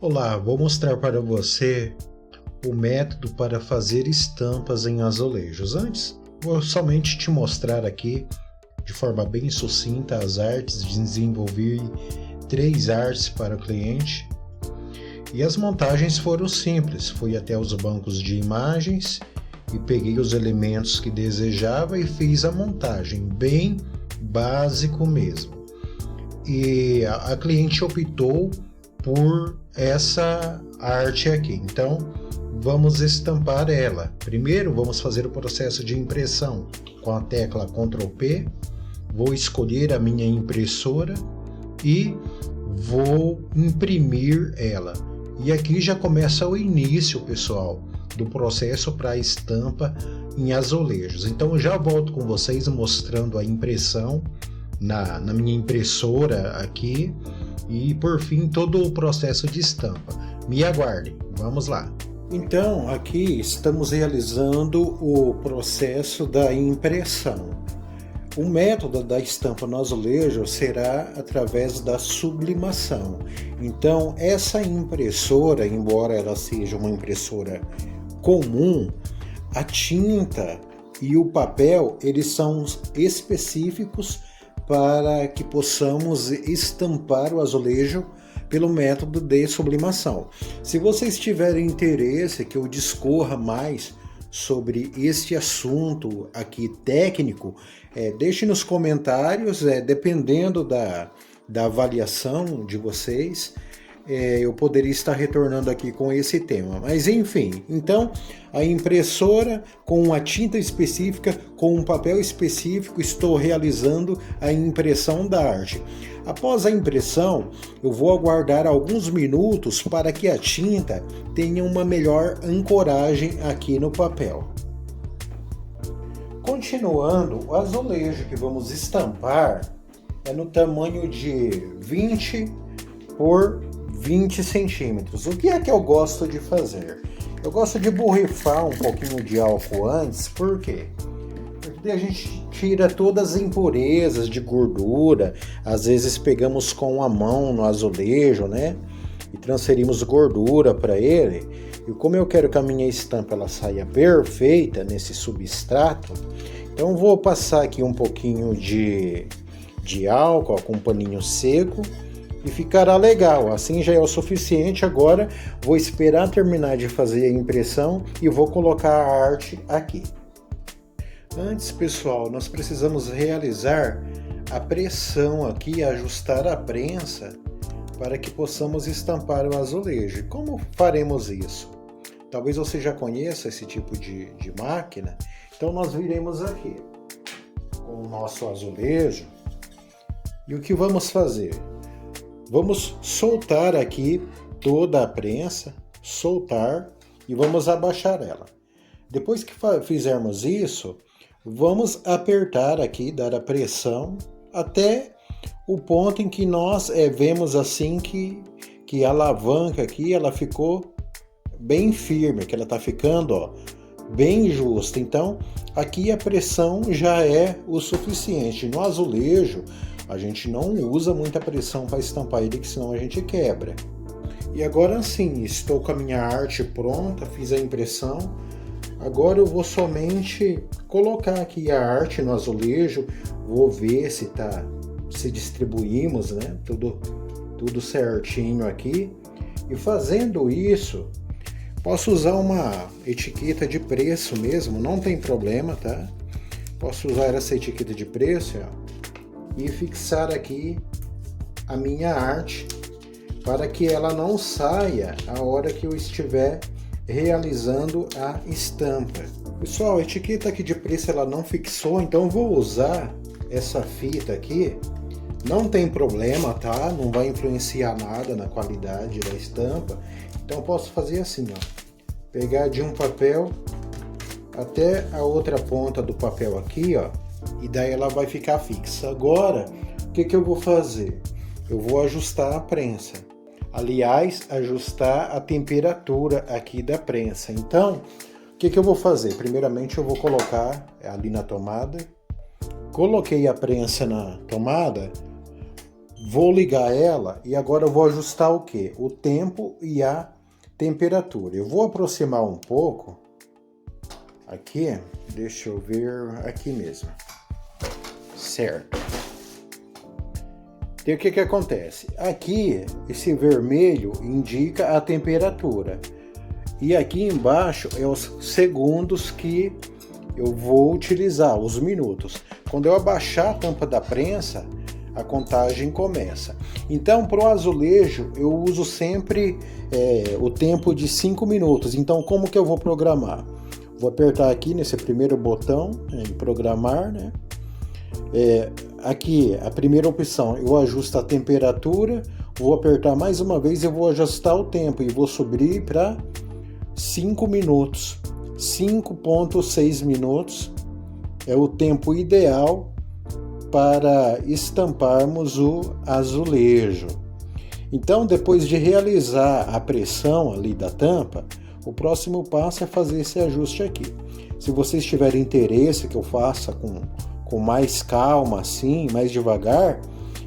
Olá, vou mostrar para você o método para fazer estampas em azulejos. Antes, vou somente te mostrar aqui, de forma bem sucinta, as artes. Desenvolvi 3 artes para o cliente e as montagens foram simples. Fui até os bancos de imagens e peguei os elementos que desejava e fiz a montagem, bem básico mesmo. E a cliente optou por essa arte aqui. Então, vamos estampar ela. Primeiro, vamos fazer o processo de impressão com a tecla Ctrl P. Vou escolher a minha impressora e vou imprimir ela. E aqui já começa o início, pessoal, do processo para a estampa em azulejos. Então, eu já volto com vocês mostrando a impressão na minha impressora aqui e por fim todo o processo de estampa. Me aguardem, vamos lá. Então aqui estamos realizando o processo da impressão. O método da estampa no azulejo será através da sublimação. Então essa impressora, embora ela seja uma impressora comum, a tinta e o papel eles são específicos para que possamos estampar o azulejo pelo método de sublimação. Se vocês tiverem interesse que eu discorra mais sobre este assunto aqui técnico, deixe nos comentários, dependendo da avaliação de vocês, eu poderia estar retornando aqui com esse tema. Mas enfim, então a impressora com uma tinta específica, com um papel específico, estou realizando a impressão da arte. Após a impressão, eu vou aguardar alguns minutos para que a tinta tenha uma melhor ancoragem aqui no papel. Continuando, o azulejo que vamos estampar é no tamanho de 20 por 20 centímetros. O que é que eu gosto de fazer? Eu gosto de borrifar um pouquinho de álcool antes, por quê? Porque a gente tira todas as impurezas de gordura, às vezes pegamos com a mão no azulejo, né? E transferimos gordura para ele. E como eu quero que a minha estampa ela saia perfeita nesse substrato, então vou passar aqui um pouquinho de álcool ó, com um paninho seco, e ficará legal, assim já é o suficiente. Agora vou esperar terminar de fazer a impressão e vou colocar a arte aqui. Antes, pessoal, nós precisamos realizar a pressão aqui, ajustar a prensa para que possamos estampar o azulejo. Como faremos isso? Talvez você já conheça esse tipo de máquina, então nós viremos aqui com o nosso azulejo e o que vamos fazer? Vamos soltar aqui toda a prensa, soltar e vamos abaixar ela. Depois que fizermos isso, vamos apertar aqui, dar a pressão até o ponto em que nós vemos assim que a alavanca aqui ela ficou bem firme, que ela está ficando ó, bem justa. Então aqui a pressão já é o suficiente. No azulejo a gente não usa muita pressão para estampar ele, que senão a gente quebra. E agora sim, estou com a minha arte pronta, fiz a impressão. Agora eu vou somente colocar aqui a arte no azulejo, vou ver se distribuímos, né? Tudo certinho aqui. E fazendo isso, posso usar uma etiqueta de preço mesmo, não tem problema, tá? Posso usar essa etiqueta de preço, ó, e fixar aqui a minha arte para que ela não saia a hora que eu estiver realizando a estampa. Pessoal, a etiqueta aqui de preço ela não fixou, então eu vou usar essa fita aqui. Não tem problema, tá? Não vai influenciar nada na qualidade da estampa. Então eu posso fazer assim, ó. Pegar de um papel até a outra ponta do papel aqui, ó. E daí ela vai ficar fixa. Agora, o que eu vou fazer? Eu vou ajustar a prensa. Aliás, ajustar a temperatura aqui da prensa. Então, o que eu vou fazer? Primeiramente, eu vou colocar ali na tomada. Coloquei a prensa na tomada. Vou ligar ela e agora eu vou ajustar o quê? O tempo e a temperatura. Eu vou aproximar um pouco. Aqui, deixa eu ver aqui mesmo. Certo. E o que acontece? Aqui, esse vermelho indica a temperatura. E aqui embaixo é os segundos que eu vou utilizar, os minutos. Quando eu abaixar a tampa da prensa, a contagem começa. Então, para o azulejo, eu uso sempre o tempo de 5 minutos. Então, como que eu vou programar? Vou apertar aqui nesse primeiro botão, em programar, né? Aqui, a primeira opção, eu ajusto a temperatura, vou apertar mais uma vez e vou ajustar o tempo e vou subir para 5 minutos. 5,6 minutos é o tempo ideal para estamparmos o azulejo. Então, depois de realizar a pressão ali da tampa, o próximo passo é fazer esse ajuste aqui. Se vocês tiverem interesse que eu faça com mais calma, assim, mais devagar,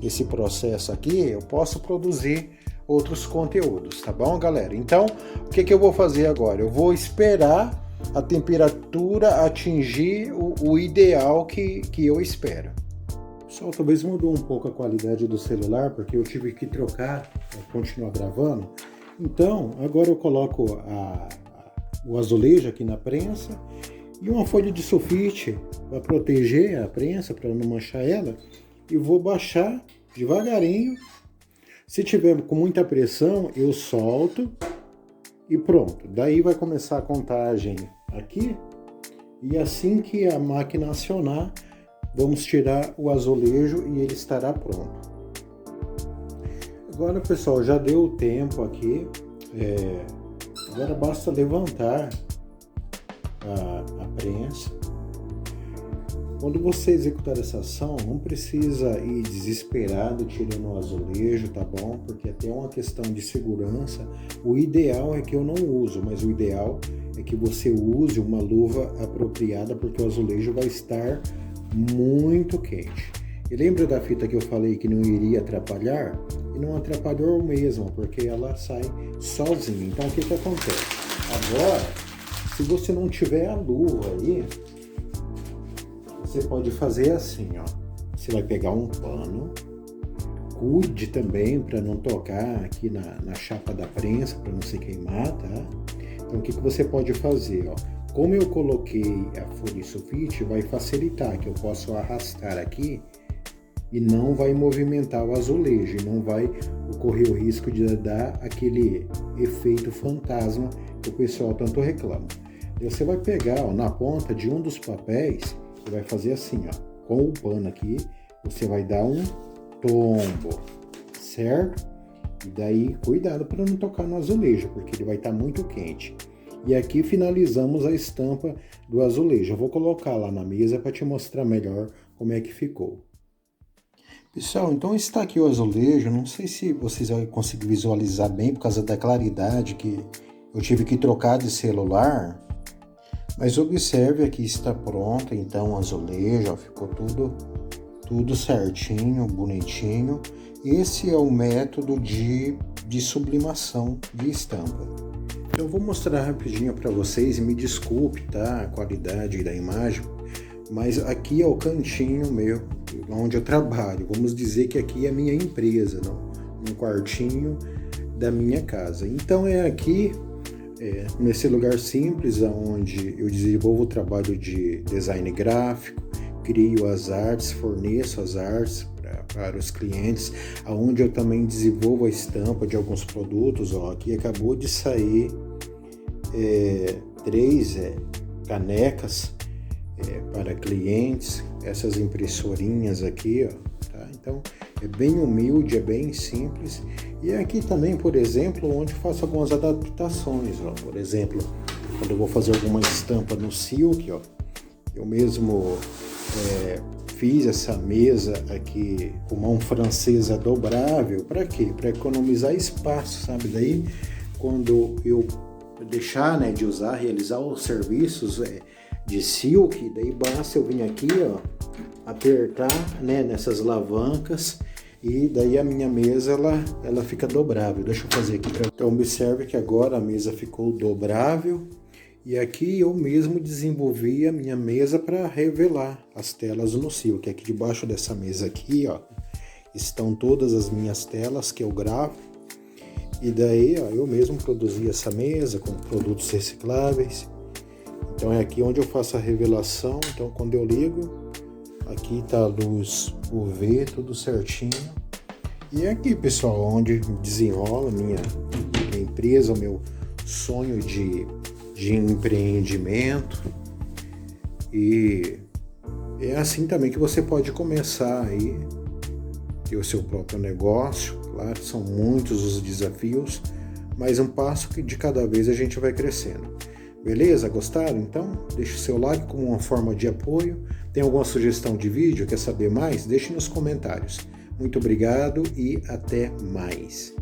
esse processo aqui, eu posso produzir outros conteúdos, tá bom, galera? Então, o que eu vou fazer agora? Eu vou esperar a temperatura atingir o ideal que eu espero. Pessoal, talvez mudou um pouco a qualidade do celular, porque eu tive que trocar para continuar gravando. Então, agora eu coloco o azulejo aqui na prensa e uma folha de sulfite para proteger a prensa, para não manchar ela, e vou baixar devagarinho. Se tiver com muita pressão, eu solto e pronto. Daí vai começar a contagem aqui e assim que a máquina acionar, vamos tirar o azulejo e ele estará pronto. Agora, pessoal, já deu o tempo aqui. Agora basta levantar a prensa. Quando você executar essa ação, não precisa ir desesperado tirando o azulejo, tá bom? Porque até é uma questão de segurança. O ideal é que eu não uso, mas o ideal é que você use uma luva apropriada, porque o azulejo vai estar muito quente. E lembra da fita que eu falei que não iria atrapalhar? E não atrapalhou mesmo, porque ela sai sozinha. Então o que acontece? Agora, se você não tiver a luva aí, você pode fazer assim, ó. Você vai pegar um pano, cuide também para não tocar aqui na chapa da prensa, para não se queimar, tá? Então o que você pode fazer, ó? Como eu coloquei a folha de sulfite, vai facilitar, que eu posso arrastar aqui e não vai movimentar o azulejo, e não vai ocorrer o risco de dar aquele efeito fantasma que o pessoal tanto reclama. E você vai pegar, ó, na ponta de um dos papéis, você vai fazer assim, ó, com o pano aqui, você vai dar um tombo, certo? E daí, cuidado para não tocar no azulejo, porque ele vai estar muito quente. E aqui finalizamos a estampa do azulejo. Eu vou colocar lá na mesa para te mostrar melhor como é que ficou. Pessoal, então está aqui o azulejo. Não sei se vocês vão conseguir visualizar bem por causa da claridade que eu tive que trocar de celular. Mas observe, aqui está pronto, então o azulejo, ó, ficou tudo certinho, bonitinho. Esse é o método de sublimação de estampa. Eu vou mostrar rapidinho para vocês, e me desculpe, tá, a qualidade da imagem, mas aqui é o cantinho meu, onde eu trabalho. Vamos dizer que aqui é a minha empresa, um quartinho da minha casa. Então é aqui, nesse lugar simples, onde eu desenvolvo o trabalho de design gráfico, crio as artes, forneço as artes para os clientes, onde eu também desenvolvo a estampa de alguns produtos. Ó, aqui acabou de sair 3 canecas para clientes, essas impressorinhas aqui, ó, tá? Então é bem humilde, é bem simples. E aqui também, por exemplo, onde faço algumas adaptações, ó. Por exemplo, quando eu vou fazer alguma estampa no silk, ó, eu mesmo fiz essa mesa aqui com mão francesa dobrável. Para quê? Para economizar espaço, sabe? Daí, quando eu deixar, né, de usar, realizar os serviços de silk, daí basta eu vir aqui, ó, apertar, né, nessas alavancas E daí a minha mesa ela fica dobrável. Deixa eu fazer aqui para. Então observe que agora a mesa ficou dobrável. E aqui eu mesmo desenvolvi a minha mesa para revelar as telas no Sil, que aqui debaixo dessa mesa aqui, ó, estão todas as minhas telas que eu gravo. E daí, ó, eu mesmo produzi essa mesa com produtos recicláveis. Então é aqui onde eu faço a revelação. Então quando eu ligo, aqui tá a luz UV, tudo certinho. E é aqui, pessoal, onde desenrola minha empresa, o meu sonho de empreendimento. E é assim também que você pode começar aí ter o seu próprio negócio. Claro, são muitos os desafios, mas um passo que de cada vez a gente vai crescendo. Beleza? Gostaram? Então, deixe o seu like como uma forma de apoio. Tem alguma sugestão de vídeo? Quer saber mais? Deixe nos comentários. Muito obrigado e até mais.